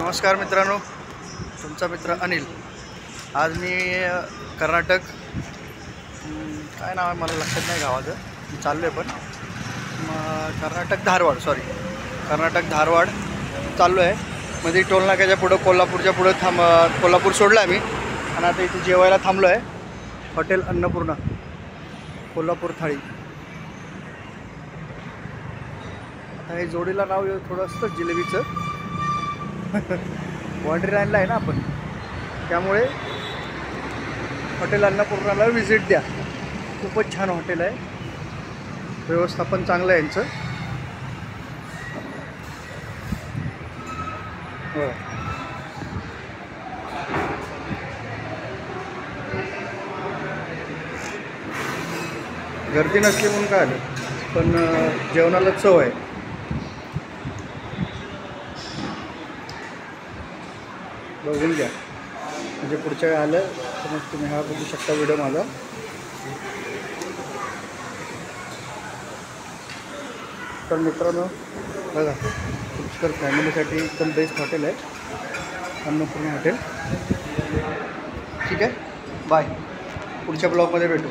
नमस्कार मित्रांनो, तुमचा मित्र अनिल। आज मी कर्नाटक काय नाव आहे मला लक्षात नाही गावाचं, मी चाललो आहे पण कर्नाटक धारवाड चाललो आहे। मध्ये टोल नाक्याच्या पुढं कोल्हापूरच्या पुढं कोल्हापूर सोडलं आम्ही आणि आता इथे जेवायला थांबलो आहे। हॉटेल अन्नपूर्णा कोल्हापूर थाळी। आता हे जोडीला नाव थोडं असतं जिलेबीचं बाउंड्री लाईनला आहे ना आपण, त्यामुळे हॉटेल अन्नपूर्णाला व्हिजिट द्या। खूपच छान हॉटेल आहे, व्यवस्थापन चांगलं आहे यांचं। हो, गर्दी नसली म्हणून काय आलं, पण जेवणाला चव आहे। बघून घ्या, म्हणजे पुढच्या वेळी आलं तर मग तुम्ही हा बघू शकता व्हिडिओ माझा। तर मित्रांनो बघा, पुष्कर फॅमिलीसाठी एकदम बेस्ट हॉटेल आहे अन्नपूर्णा हॉटेल। ठीक आहे, बाय, पुढच्या ब्लॉगमध्ये भेटू।